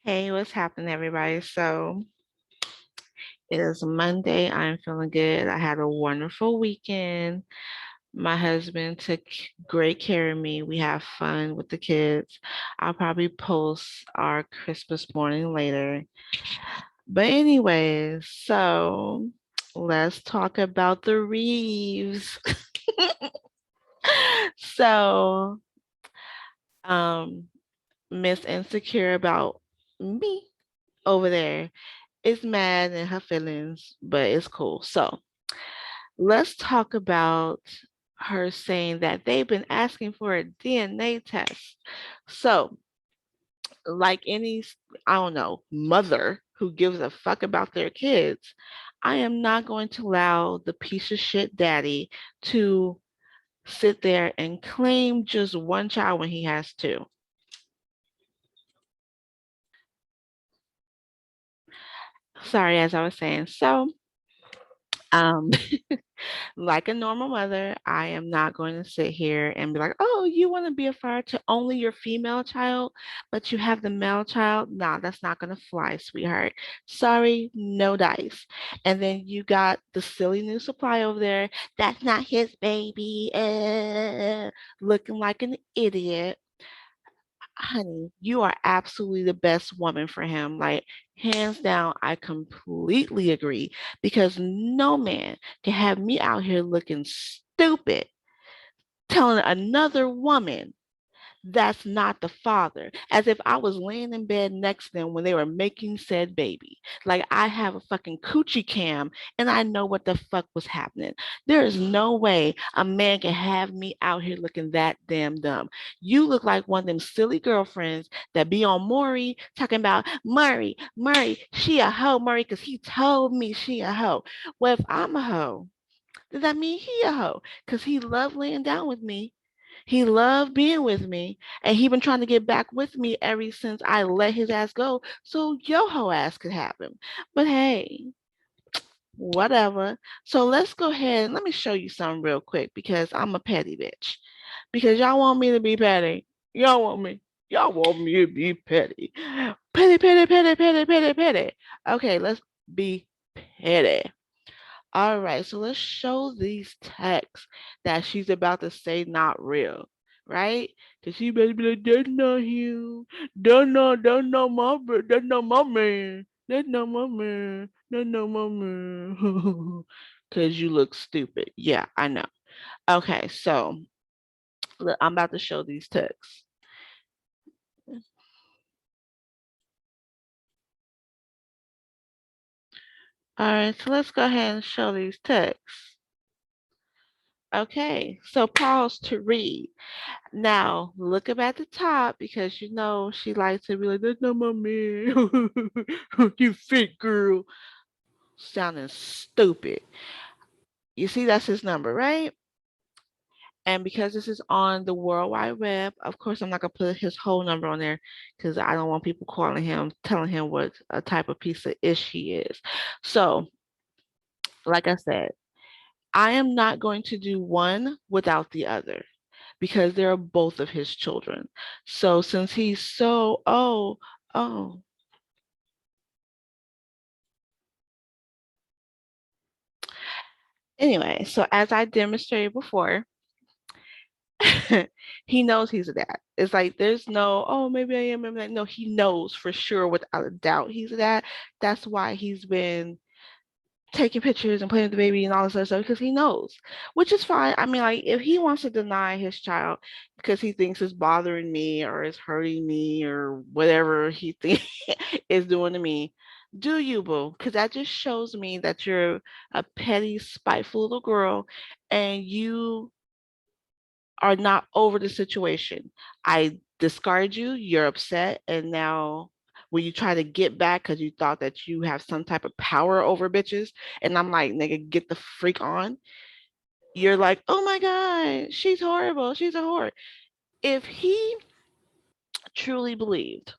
Hey, what's happening, everybody? So it is Monday. I'm feeling good. I had a wonderful weekend. My husband took great care of me. We have fun with the kids. I'll probably post our Christmas morning later. But anyways, so let's talk about the Reeves. So, um, Miss Insecure about me over there is mad in her feelings, but it's cool. So let's talk about her saying that they've been asking for a DNA test. So, like any, I don't know, mother who gives a fuck about their kids, I am not going to allow the piece of shit daddy to sit there and claim just one child when he has two. Sorry, as I was saying. So, um, like a normal mother, I am not going to sit here and be like, oh, you want to be a father to only your female child, but you have the male child? Nah, that's not going to fly, sweetheart. Sorry, no dice. And then you got the silly new supply over there. That's not his baby. Looking like an idiot. Honey, you are absolutely the best woman for him. Like, hands down, I completely agree because no man can have me out here looking stupid telling another woman that's not the father, as if I was laying in bed next to them when they were making said baby. Like I have a fucking coochie cam and I know what the fuck was happening. There is no way a man can have me out here looking that damn dumb. You look like one of them silly girlfriends that be on Maury talking about Murray, she a hoe, Murray, because he told me she a hoe. Well, if I'm a hoe, does that mean he a hoe? Because he loved laying down with me. He loved being with me, and he been trying to get back with me ever since I let his ass go, so your whole ass could have him. But hey, whatever. So let's go ahead and let me show you something real quick because I'm a petty bitch. Because y'all want me to be petty. Y'all want me. Y'all want me to be petty. Petty, petty, petty, petty, petty, petty. Okay, let's be petty. All right, so let's show these texts that she's about to say not real, right? Because she better be like, that's not him. That's not my man. That's not my man. That's not my man. Because you look stupid. Yeah, I know. Okay, so look, I'm about to show these texts. All right, so let's go ahead and show these texts. Okay, so pause to read. Now, look up at the top because you know she likes to be like, that's not my man. You fit girl. Sounding stupid. You see, that's his number, right? And because this is on the World Wide Web, of course, I'm not going to put his whole number on there because I don't want people calling him, telling him what a type of piece of ish he is. So, like I said, I am not going to do one without the other because they're both of his children. So since he's so, oh, anyway, so as I demonstrated before, he knows he's a dad. It's like there's no, oh, maybe I am, maybe not. No, he knows for sure without a doubt he's a dad. That's why he's been taking pictures and playing with the baby and all this other stuff because he knows, which is fine. I mean, like if he wants to deny his child because he thinks it's bothering me or it's hurting me or whatever he thinks is doing to me, do you, boo? Because that just shows me that you're a petty, spiteful little girl and you are not over the situation. I discard you, you're upset, and now when you try to get back because you thought that you have some type of power over bitches, and I'm like, nigga, get the freak on. You're like, oh my God, she's horrible. She's a whore. If he truly believed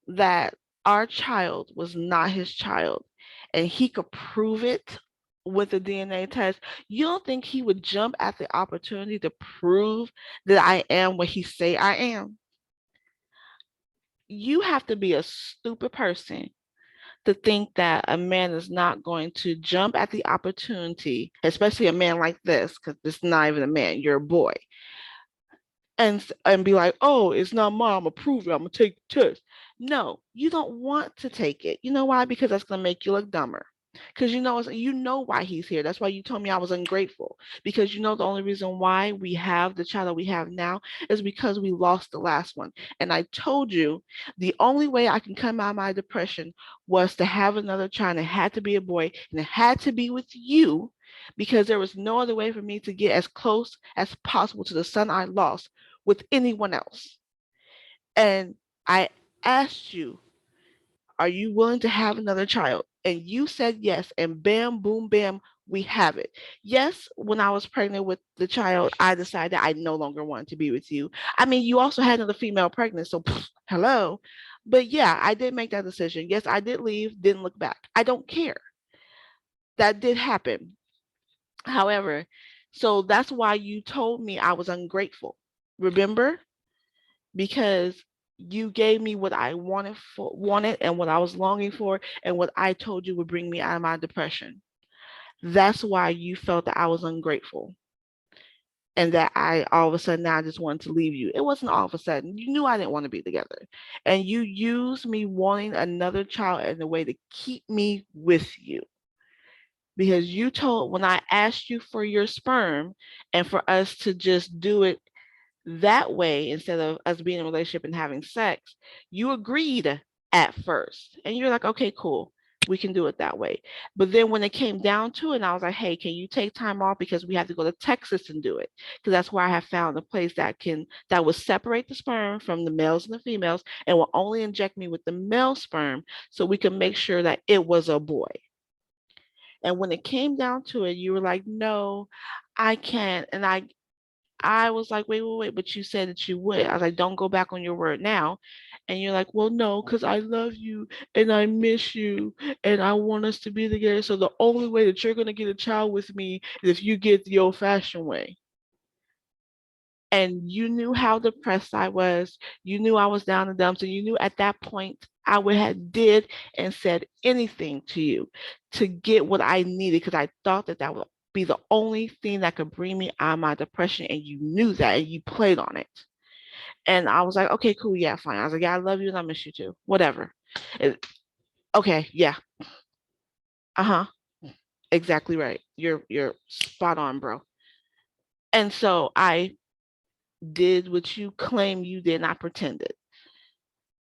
that our child was not his child and he could prove it with a DNA test, you don't think he would jump at the opportunity to prove that I am what he say I am? you have to be a stupid person to think that a man is not going to jump at the opportunity, especially a man like this, because this is not even a man, you're a boy, and be like, oh, it's not mine. I'm gonna prove it. I'm gonna take the test. No, you don't want to take it. You know why? Because that's gonna make you look dumber. Because you know why he's here. That's why you told me I was ungrateful. Because you know the only reason why we have the child that we have now is because we lost the last one. And I told you the only way I can come out of my depression was to have another child. And it had to be a boy, and it had to be with you because there was no other way for me to get as close as possible to the son I lost with anyone else. And I asked you, are you willing to have another child? And you said yes, and bam, boom, bam, we have it. Yes, when I was pregnant with the child, I decided I no longer wanted to be with you. I mean, you also had another female pregnant, so hello. But yeah, I did make that decision. Yes, I did leave, didn't look back. I don't care. That did happen. However, so that's why you told me I was ungrateful. Remember? Because you gave me what I wanted and what I was longing for and what I told you would bring me out of my depression. That's why you felt that I was ungrateful and that I all of a sudden now I just wanted to leave you. It wasn't all of a sudden. You knew I didn't want to be together. And you used me wanting another child as a way to keep me with you. Because you told when I asked you for your sperm and for us to just do it that way instead of us being in a relationship and having sex, you agreed at first. And you're like, okay, cool. We can do it that way. But then when it came down to it, and I was like, hey, can you take time off because we have to go to Texas and do it? Because that's where I have found a place that will separate the sperm from the males and the females and will only inject me with the male sperm so we can make sure that it was a boy. And when it came down to it, you were like, no, I can't. And I was like, wait, wait, wait, but you said that you would. I was like, don't go back on your word now. And you're like, well, no, because I love you and I miss you and I want us to be together. So the only way that you're going to get a child with me is if you get the old fashioned way. And you knew how depressed I was. You knew I was down in the dumps. And you knew at that point I would have did and said anything to you to get what I needed because I thought that that would be the only thing that could bring me out of my depression. And you knew that and you played on it. And I was like, okay, cool, yeah, fine. I was like, yeah, I love you and I miss you too. Whatever. It, okay, yeah. Uh-huh. Exactly right. You're spot on, bro. And so I did what you claim you did, not pretended.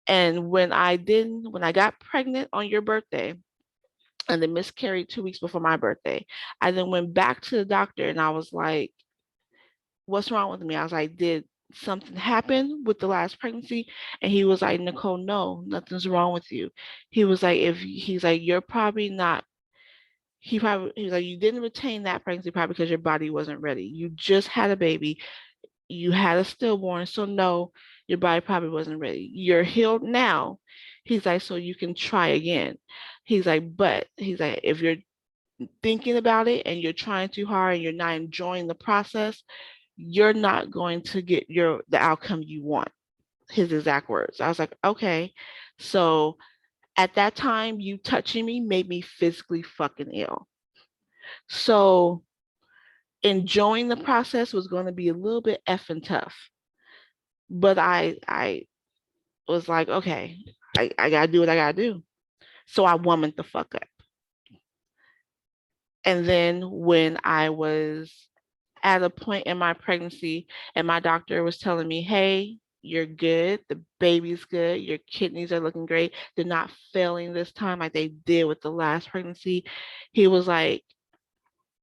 And when I got pregnant on your birthday and then miscarried 2 weeks before my birthday, I then went back to the doctor and I was like, what's wrong with me? I was like, did something happen with the last pregnancy? And he was like, Nicole, no, nothing's wrong with you. He was like, if he's like, you're probably not. He was like, you didn't retain that pregnancy probably because your body wasn't ready. You just had a baby. You had a stillborn, so no, your body probably wasn't ready. You're healed now. He's like, so you can try again. He's like, if you're thinking about it and you're trying too hard and you're not enjoying the process, you're not going to get the outcome you want. His exact words. I was like, okay. So at that time, you touching me made me physically fucking ill. So enjoying the process was going to be a little bit effing tough. But I was like, okay, I gotta do what I gotta do. So I womaned the fuck up. And then when I was at a point in my pregnancy and my doctor was telling me, hey, you're good. The baby's good. Your kidneys are looking great. They're not failing this time like they did with the last pregnancy. He was like,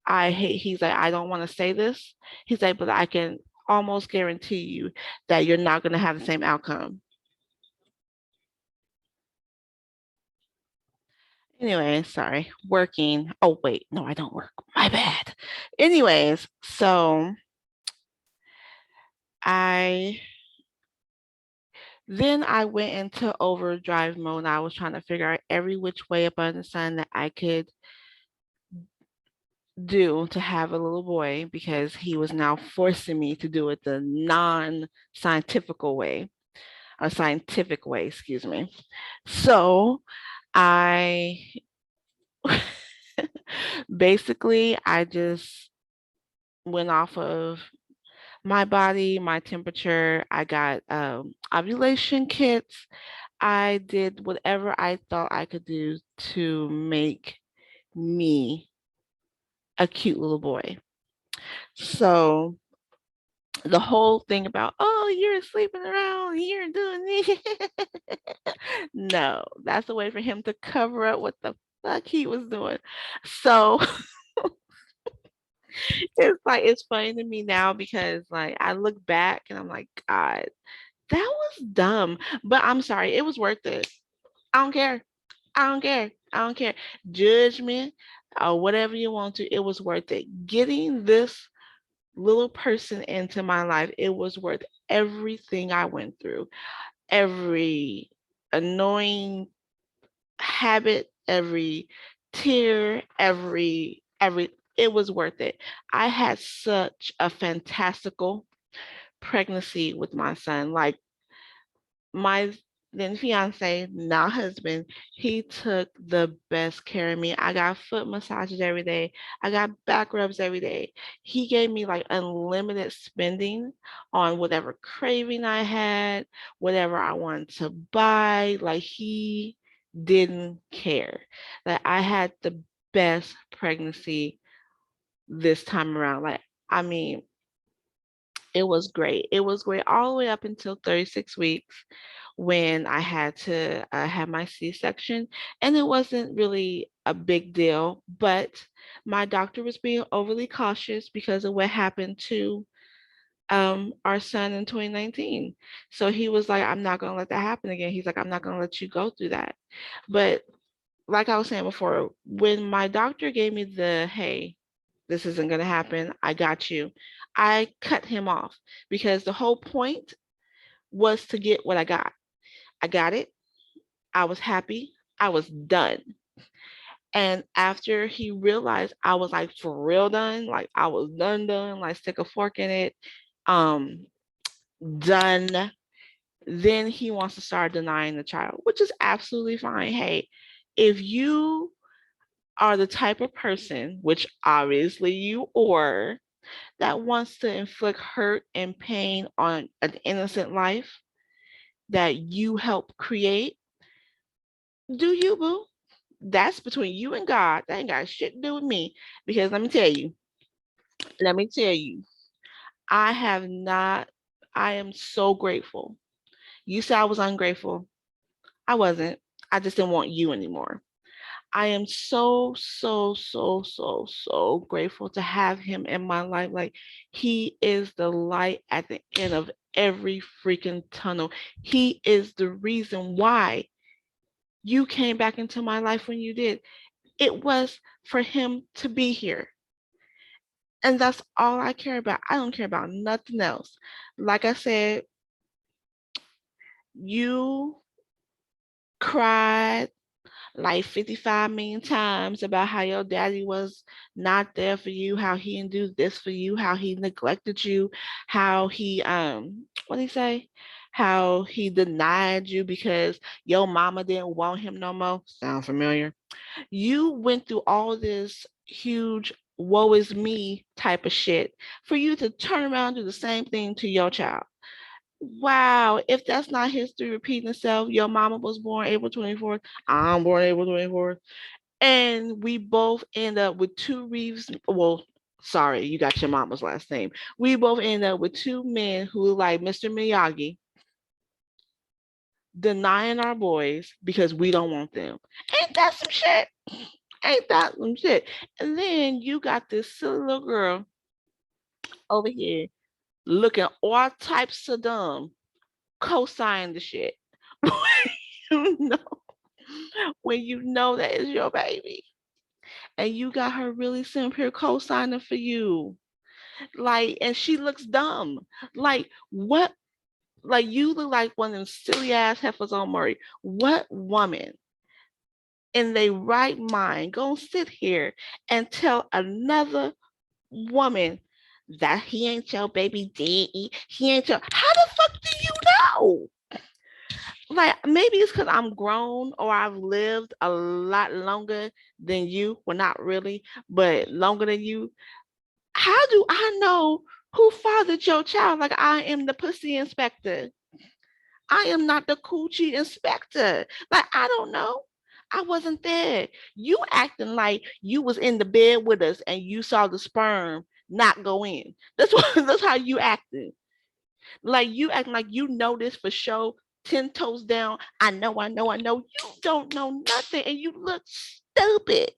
he's like, I don't want to say this. He's like, but I can almost guarantee you that you're not going to have the same outcome. Anyway, sorry, working. Oh, wait, no, I don't work. My bad. Anyways, so I then I went into overdrive mode. I was trying to figure out every which way up under the sun that I could do to have a little boy because he was now forcing me to do it the non-scientific way. a scientific way, excuse me. So I basically I just went off of my body, my temperature. I got ovulation kits. I did whatever I thought I could do to make me a cute little boy. So the whole thing about, oh, you're sleeping around, you're doing this. No, that's a way for him to cover up what the fuck he was doing. So it's like it's funny to me now because like I look back and I'm like, God, that was dumb. But I'm sorry, it was worth it. I don't care. I don't care. I don't care. Judgment or whatever you want to, it was worth it. Getting this little person into my life, it was worth everything I went through, every annoying habit, every tear, every it was worth it. I had such a fantastical pregnancy with my son. Like my then fiance, now husband, he took the best care of me. I got foot massages every day. I got back rubs every day. He gave me like unlimited spending on whatever craving I had, whatever I wanted to buy. Like he didn't care. That I had the best pregnancy this time around. Like, I mean, it was great. It was great all the way up until 36 weeks when I had to have my C-section. And it wasn't really a big deal, but my doctor was being overly cautious because of what happened to our son in 2019. So he was like, I'm not going to let that happen again. He's like, I'm not going to let you go through that. But like I was saying before, when my doctor gave me the, hey, this isn't going to happen, I got you, I cut him off because the whole point was to get what I got. I got it. I was happy. I was done. And after he realized I was like for real done, like I was done, like stick a fork in it, um, done, then he wants to start denying the child, which is absolutely fine. Hey, if you are the type of person, which obviously you are, that wants to inflict hurt and pain on an innocent life that you help create, do you, boo? That's between you and God. That ain't got shit to do with me. Because let me tell you, I have not, I am so grateful. You said I was ungrateful. I wasn't. I just didn't want you anymore. I am so, so, so, so, so grateful to have him in my life. Like, he is the light at the end of every freaking tunnel. He is the reason why you came back into my life when you did. It was for him to be here. And that's all I care about. I don't care about nothing else. Like I said, you cried like 55 million times about how your daddy was not there for you, how he didn't do this for you, how he neglected you, how he what did he say? How he denied you because your mama didn't want him no more. Sound familiar? You went through all this huge woe is me type of shit for you to turn around and do the same thing to your child. Wow, if that's not history repeating itself, your mama was born April 24th, I'm born April 24th, and we both end up with two Reeves. Well, sorry, you got your mama's last name. We both end up with two men who, like Mr. Miyagi, denying our boys because we don't want them. Ain't that some shit? Ain't that some shit? And then you got this silly little girl over here looking all types of dumb, co-sign the shit. you know, when you know that is your baby. And you got her really sitting here co-signing for you. Like, and she looks dumb. Like, what? Like, you look like one of them silly ass heifers on Murray. What woman in their right mind gonna sit here and tell another woman that he ain't your baby daddy? He ain't your. How the fuck do you know? Like maybe it's because I'm grown or I've lived a lot longer than you. Well, not really, but longer than you. How do I know who fathered your child? Like I am the pussy inspector. I am not the coochie inspector. Like I don't know. I wasn't there. You acting like you was in the bed with us and you saw the sperm not go in. That's what that's how you acting. Like you acting like you know this for sure. 10 toes down. I know, I know, I know. You don't know nothing and you look stupid.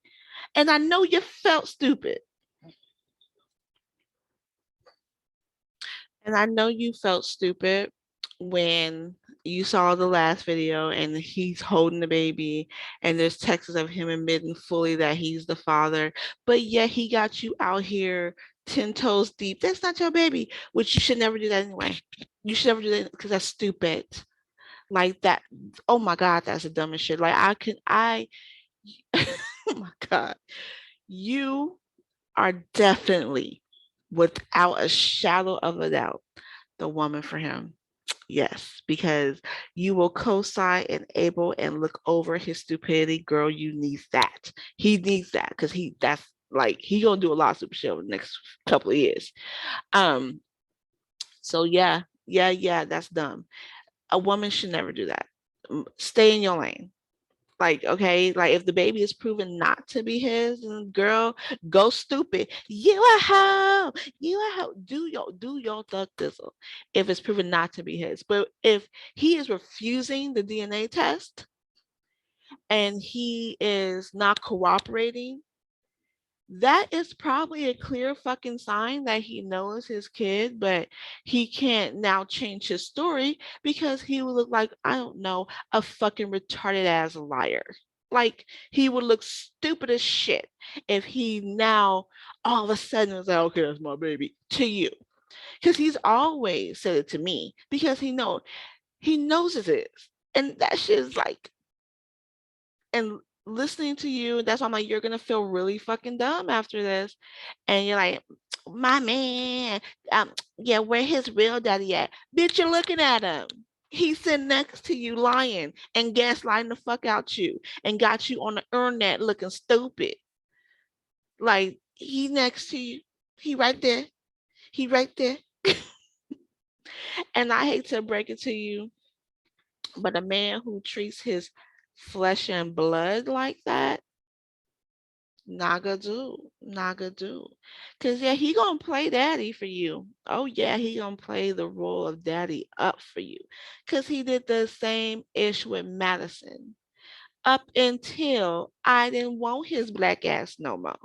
And I know you felt stupid. And I know you felt stupid when you saw the last video and he's holding the baby and there's texts of him admitting fully that he's the father, but yet he got you out here 10 toes deep. That's not your baby, which you should never do that anyway. You should never do that because that's stupid. Like that. Oh my God, that's the dumbest shit. Like oh my God. You are definitely, without a shadow of a doubt, the woman for him. Yes, because you will co-sign and able and look over his stupidity. Girl, you need that. He needs that because that's like he gonna do a lot of stupid shit over the next couple of years. Um, so yeah, that's dumb. A woman should never do that. Stay in your lane. Like, okay, like if the baby is proven not to be his, then girl, go stupid. You a hoe. You a hoe. Do your thug thistle if it's proven not to be his. But if he is refusing the DNA test and he is not cooperating, that is probably a clear fucking sign that he knows his kid, but he can't now change his story because he would look like, I don't know, a fucking retarded ass liar. Like he would look stupid as shit if he now all of a sudden was like, okay, that's my baby to you. Because he's always said it to me because he knows it is. And that shit is like, and listening to you, that's why I'm like, you're gonna feel really fucking dumb after this. And you're like, my man, yeah, where his real daddy at? Bitch, you're looking at him. He's sitting next to you lying and gaslighting the fuck out you and got you on the internet looking stupid. Like he next to you. He right there. He right there. And I hate to break it to you, but a man who treats his flesh and blood like that, Naga do. Cause yeah, he gonna play daddy for you. Oh yeah, he gonna play the role of daddy up for you. Cause he did the same ish with Madison. Up until I didn't want his black ass no more.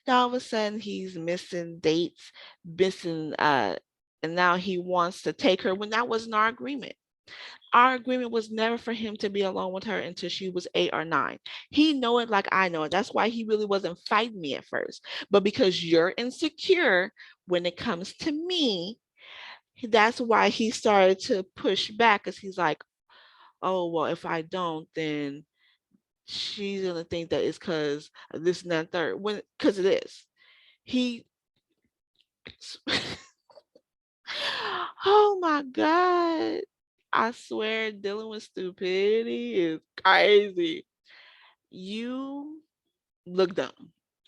Now all of a sudden he's missing dates, missing and now he wants to take her when that wasn't our agreement. Our agreement was never for him to be alone with her until she was 8 or 9. He know it like I know it. That's why he really wasn't fighting me at first. But because you're insecure when it comes to me, that's why he started to push back because he's like, oh, well, if I don't, then she's gonna think that it's because this and that third. When because it is. He oh my God. I swear dealing with stupidity is crazy. You look dumb.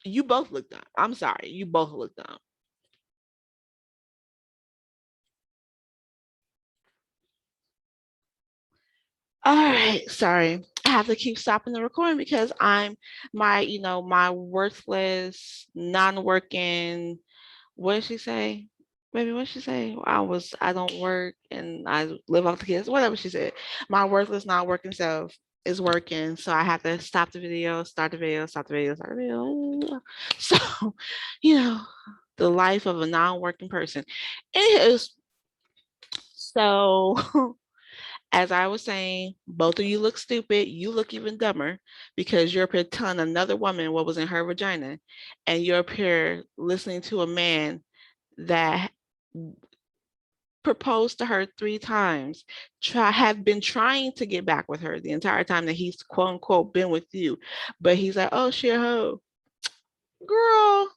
You both look dumb. I'm sorry. You both look dumb. All right. Sorry. I have to keep stopping the recording because my worthless, non-working, what did she say? Baby, what did she say? I don't work and I live off the kids. Whatever she said. My worthless, not working self is working. So I have to stop the video, start the video, stop the video, start the video. So, you know, the life of a non-working person. It is so as I was saying, both of you look stupid. You look even dumber because you're up here telling another woman what was in her vagina, and you're up here listening to a man that proposed to her 3 times, have been trying to get back with her the entire time that he's quote unquote been with you, but he's like, oh shit, ho, girl,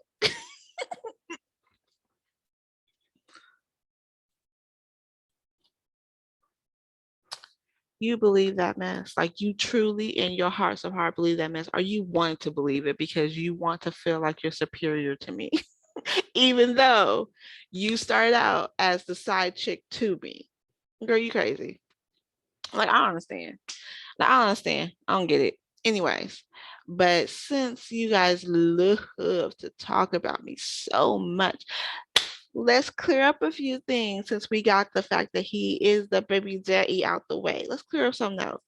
You believe that mess. Like you truly in your hearts of heart believe that mess, or you want to believe it because you want to feel like you're superior to me, even though you started out as the side chick to me. Girl, you crazy. Like I don't understand. Like, I don't understand. I don't get it. Anyways, but since you guys love to talk about me so much, let's clear up a few things since we got the fact that he is the baby daddy out the way. Let's clear up something else.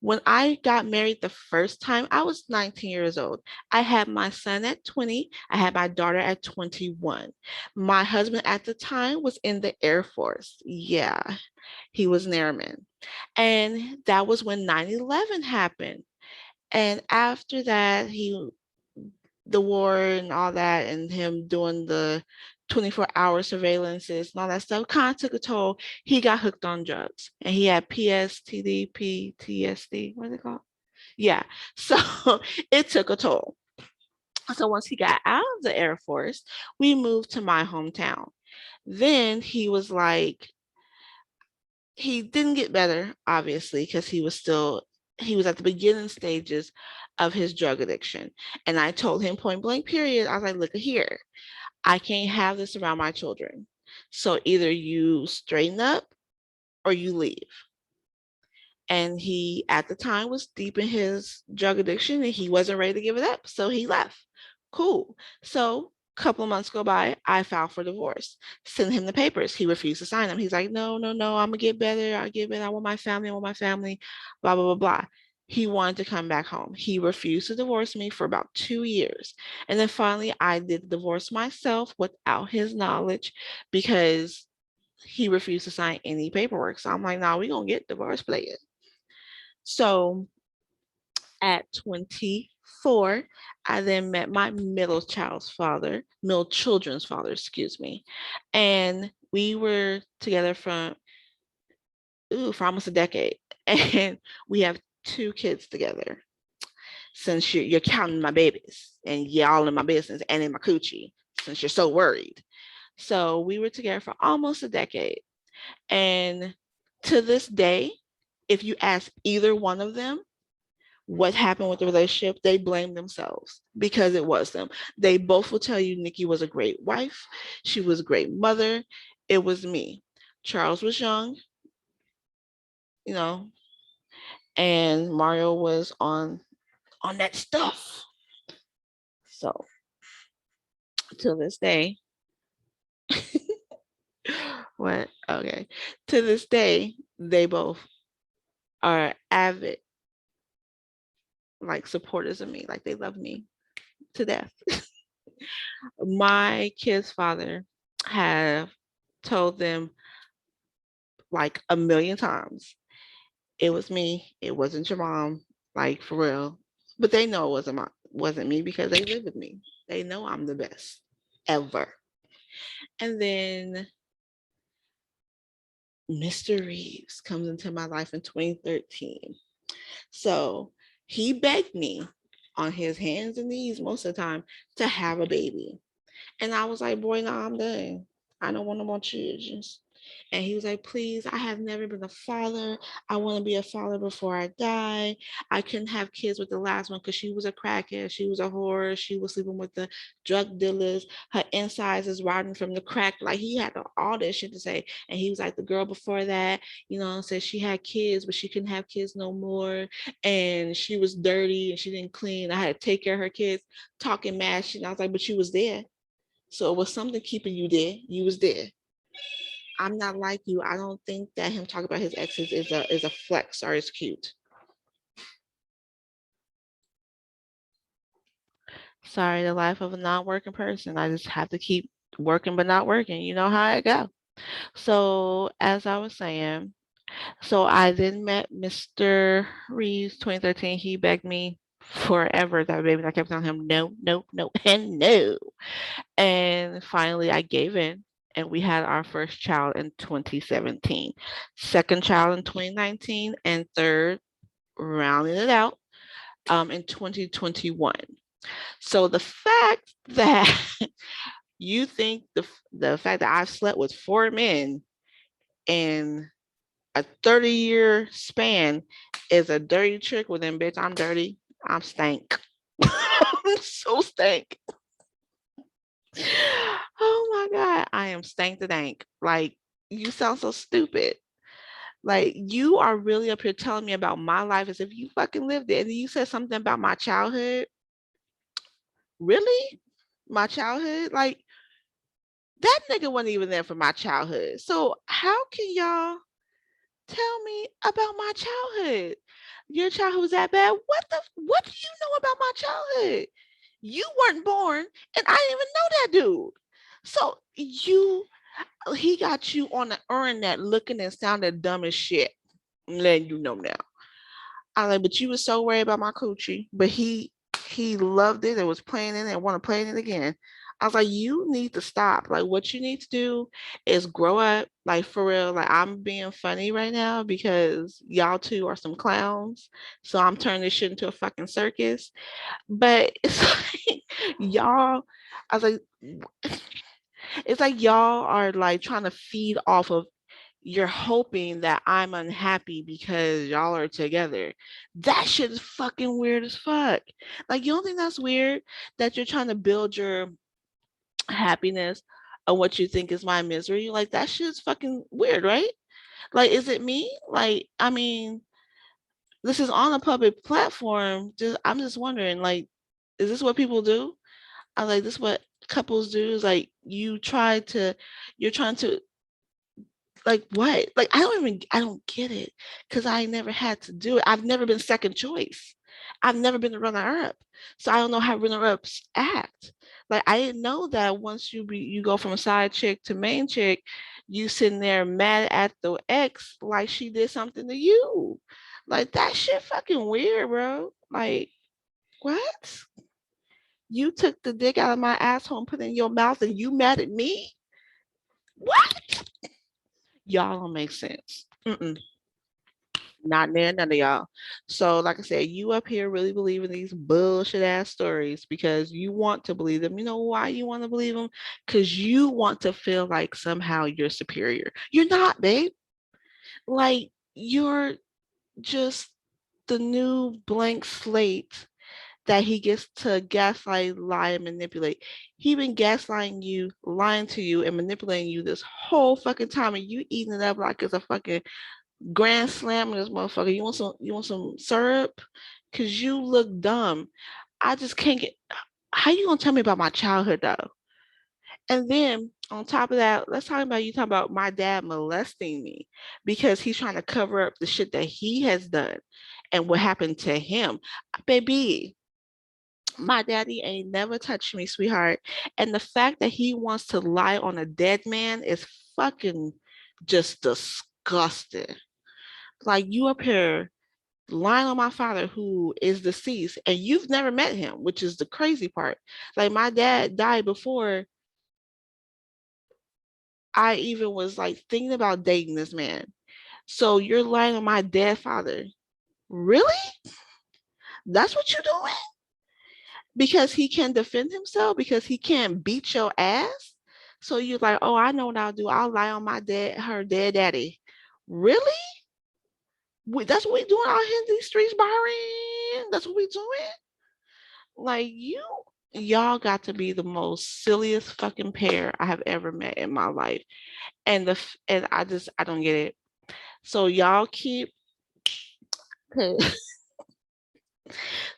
When I got married the first time, I was 19 years old. I had my son at 20. I had my daughter at 21. My husband at the time was in the Air Force. Yeah, he was an airman. And that was when 9/11 happened. And after that, the war and all that, and him doing the 24-hour surveillances and all that stuff kind of took a toll. He got hooked on drugs and he had PSTD, PTSD, what is it called? Yeah. So it took a toll. So once he got out of the Air Force, we moved to my hometown. Then he was like, he didn't get better, obviously, because he was at the beginning stages of his drug addiction. And I told him point blank, period. I was like, look here, I can't have this around my children. So either you straighten up or you leave. And he, at the time, was deep in his drug addiction and he wasn't ready to give it up. So he left. Cool. So a couple of months go by, I filed for divorce. Send him the papers. He refused to sign them. He's like, no, no, no, I'm gonna get better. I'll get better. I want my family. I want my family. Blah, blah, blah, blah. He wanted to come back home. He refused to divorce me for about 2 years. And then finally, I did divorce myself without his knowledge because he refused to sign any paperwork. So I'm like, nah, we're gonna get divorced, play it. So at 24, I then met my middle children's father, excuse me. And we were together for almost a decade. And we have two kids together. Since you're counting my babies and y'all in my business and in my coochie, since you're so worried. So we were together for almost a decade. And to this day, if you ask either one of them, what happened with the relationship, they blame themselves because it was them. They both will tell you Nikki was a great wife. She was a great mother. It was me. Charles was young, you know, and Mario was on that stuff. So to this day, what? Okay. To this day, they both are avid like supporters of me. Like they love me to death. My kid's father have told them like a million times, it was me, it wasn't your mom, like for real. But they know it wasn't me because they live with me. They know I'm the best ever. And then Mr. Reeves comes into my life in 2013. So he begged me on his hands and knees most of the time to have a baby. And I was like, boy, no, I'm done. I don't want no more children. And he was like, please, I have never been a father. I want to be a father before I die. I couldn't have kids with the last one because she was a crackhead. She was a whore. She was sleeping with the drug dealers. Her insides is rotting from the crack. Like he had all this shit to say. And he was like, the girl before that, said she had kids, but she couldn't have kids no more. And she was dirty and she didn't clean. I had to take care of her kids, talking mad shit. And I was like, but you was there. So it was something keeping you there. You was there. I'm not like you. I don't think that him talking about his exes is a flex or is cute. Sorry, the life of a non-working person. I just have to keep working but not working. You know how it go. So as I was saying, so I then met Mr. Reeves 2013. He begged me forever that baby. I kept telling him no, no, no, and no. And finally, I gave in, and we had our first child in 2017, second child in 2019, and third, rounding it out, in 2021. So the fact that you think the fact that I've slept with four men in a 30-year span is a dirty trick. Well, then, bitch, I'm dirty. I'm stank. I'm so stank. Oh my God. I am stank to dank. Like, you sound so stupid. Like, you are really up here telling me about my life as if you fucking lived it. And then you said something about my childhood. Really? My childhood? Like, that nigga wasn't even there for my childhood. So, how can y'all tell me about my childhood? Your childhood was that bad? What do you know about my childhood? You weren't born, and I didn't even know that dude. So he got you on the internet looking and sounding dumb as shit. I'm letting you know now. I like, but you was so worried about my coochie, but he loved it and was playing it and want to play it again. I was like, you need to stop. Like, what you need to do is grow up. Like, for real. Like, I'm being funny right now because y'all two are some clowns. So I'm turning this shit into a fucking circus. But it's like y'all, I was like, it's like y'all are like trying to feed off of, you're hoping that I'm unhappy because y'all are together. That shit is fucking weird as fuck. Like, you don't think that's weird that you're trying to build your happiness on what you think is my misery? Like, that shit is fucking weird, right? Like, is it me? Like, I mean, this is on a public platform. I'm just wondering, like, is this what people do? I like this what couples do is like you're trying to like what? Like I don't get it because I never had to do it. I've never been second choice. I've never been a runner up. So I don't know how runner ups act. Like I didn't know that once you go from side chick to main chick, you sitting there mad at the ex like she did something to you. Like that shit fucking weird, bro. Like what? You took the dick out of my asshole and put it in your mouth and you mad at me? What? Y'all don't make sense. Mm-mm. Not near none of y'all. So, like I said, you up here really believing these bullshit ass stories because you want to believe them. You know why you want to believe them? Because you want to feel like somehow you're superior. You're not, babe. Like, you're just the new blank slate that he gets to gaslight, lie, and manipulate. He been gaslighting you, lying to you, and manipulating you this whole fucking time, and you eating it up like it's a fucking grand slam in this motherfucker. You want some syrup? Cause you look dumb. I just can't get how you gonna tell me about my childhood though? And then on top of that, let's talk about you talking about my dad molesting me because he's trying to cover up the shit that he has done and what happened to him. Baby, my daddy ain't never touched me, sweetheart. And the fact that he wants to lie on a dead man is fucking just disgusting. Like you up here lying on my father who is deceased and you've never met him, which is the crazy part. Like my dad died before I even was like thinking about dating this man. So you're lying on my dead father. Really? That's what you're doing? Because he can defend himself, because he can't beat your ass. So you're like, oh, I know what I'll do. I'll lie on my her dead daddy. Really? That's what we doing out here in these streets, Byron. That's what we doing. Like y'all got to be the most silliest fucking pair I have ever met in my life. And I don't get it. So y'all keep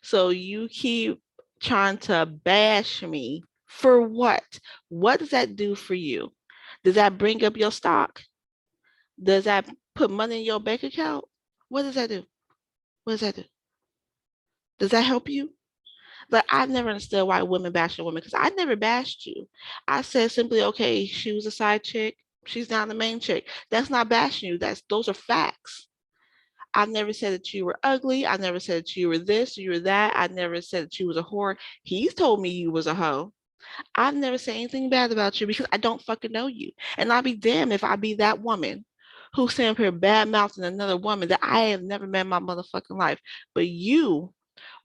so you keep trying to bash me for what? What does that do for you? Does that bring up your stock? Does that put money in your bank account? What does that do? What does that do? Does that help you? But I've never understood why women bash a woman because I never bashed you. I said simply, okay, she was a side chick. She's not the main chick. That's not bashing you. Those are facts. I've never said that you were ugly. I never said that you were this, you were that. I never said that you was a whore. He's told me you was a hoe. I've never said anything bad about you because I don't fucking know you. And I'll be damned if I be that woman who's sitting up here bad mouthing another woman that I have never met in my motherfucking life. But you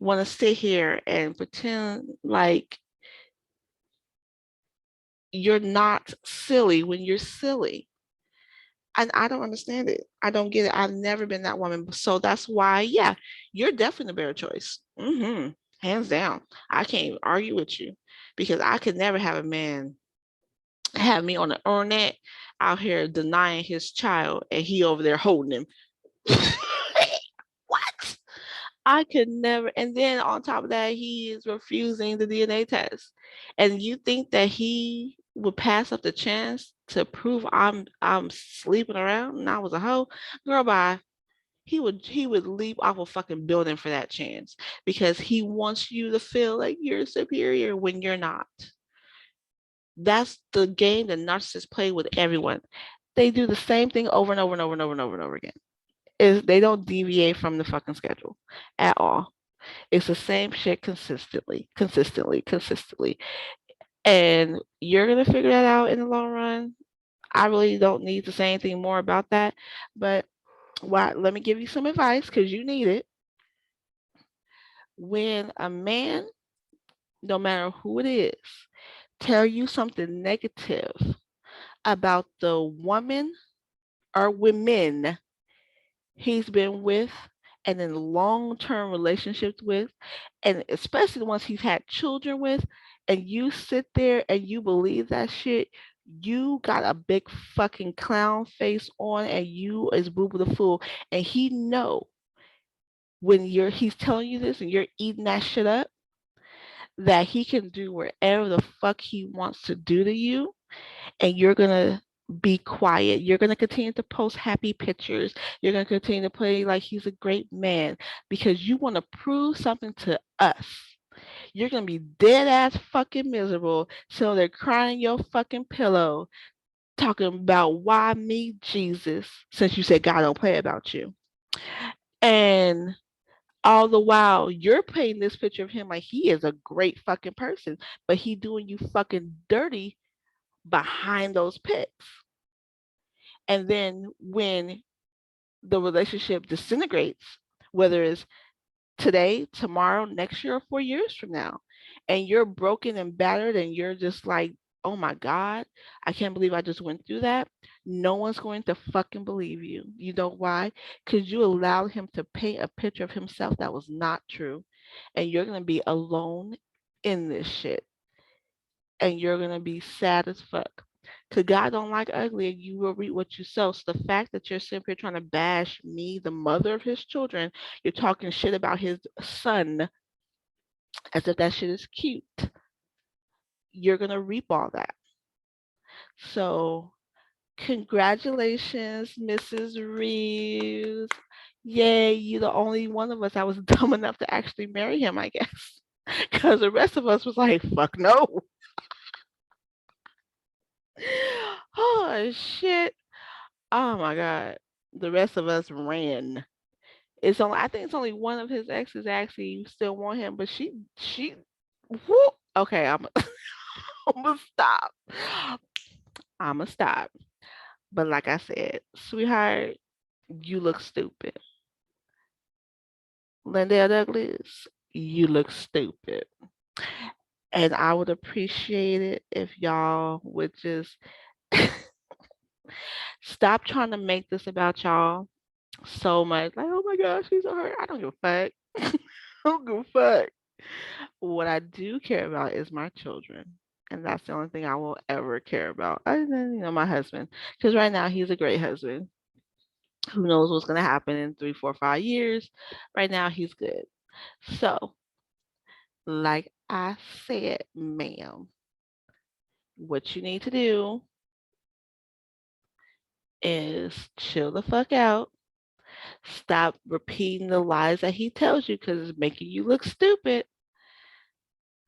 want to sit here and pretend like you're not silly when you're silly. And I don't understand it. I don't get it. I've never been that woman. So that's why, yeah, you're definitely the better choice. Hands down. I can't even argue with you because I could never have a man have me on the internet out here denying his child and he over there holding him. What? I could never. And then on top of that, he is refusing the DNA test. And you think that he would pass up the chance to prove I'm sleeping around and I was a hoe? Girl, bye. He would leap off a fucking building for that chance because he wants you to feel like you're superior when you're not. That's the game that narcissists play with everyone. They do the same thing over and over and over and over and over and over again. Is they don't deviate from the fucking schedule at all. It's the same shit consistently, consistently, consistently. And you're gonna figure that out in the long run. I really don't need to say anything more about that. But let me give you some advice because you need it. When a man, no matter who it is, tell you something negative about the woman or women he's been with and in long-term relationships with, and especially the ones he's had children with, and you sit there and you believe that shit, you got a big fucking clown face on and you is boo boo the fool. And he know when he's telling you this and you're eating that shit up, that he can do whatever the fuck he wants to do to you, and you're gonna be quiet. You're gonna continue to post happy pictures. You're gonna continue to play like he's a great man because you want to prove something to us. You're gonna be dead ass fucking miserable, so they're crying your fucking pillow, talking about why me, Jesus, since you said God don't play about you. And all the while you're painting this picture of him like he is a great fucking person, but he doing you fucking dirty behind those pics. And then when the relationship disintegrates, whether it's today, tomorrow, next year, or 4 years from now, and you're broken and battered and you're just like, oh my God, I can't believe I just went through that. No one's going to fucking believe you. You know why? Because you allowed him to paint a picture of himself that was not true. And you're going to be alone in this shit. And you're going to be sad as fuck. Because God don't like ugly and you will reap what you sow. So the fact that you're simply trying to bash me, the mother of his children, you're talking shit about his son as if that shit is cute, you're going to reap all that. So congratulations, Mrs. Reeves. Yay, you're the only one of us that was dumb enough to actually marry him, I guess. Because the rest of us was like, fuck no. Oh, shit. Oh, my God. The rest of us ran. I think it's only one of his exes actually still want him, but whoop. Okay, I'm gonna stop. I'm gonna stop. But like I said, sweetheart, you look stupid. Lindell Douglas, you look stupid. And I would appreciate it if y'all would just stop trying to make this about y'all so much. Like, oh my gosh, she's so hurt. I don't give a fuck. I don't give a fuck. What I do care about is my children. And that's the only thing I will ever care about. Other than, my husband. Because right now he's a great husband. Who knows what's going to happen in 3, 4, 5 years? Right now he's good. So, like I said, ma'am, what you need to do is chill the fuck out. Stop repeating the lies that he tells you because it's making you look stupid.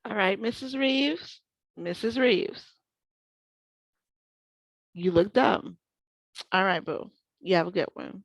All right, Mrs. Reeves. Mrs. Reeves, you look dumb. All right, boo. You have a good one.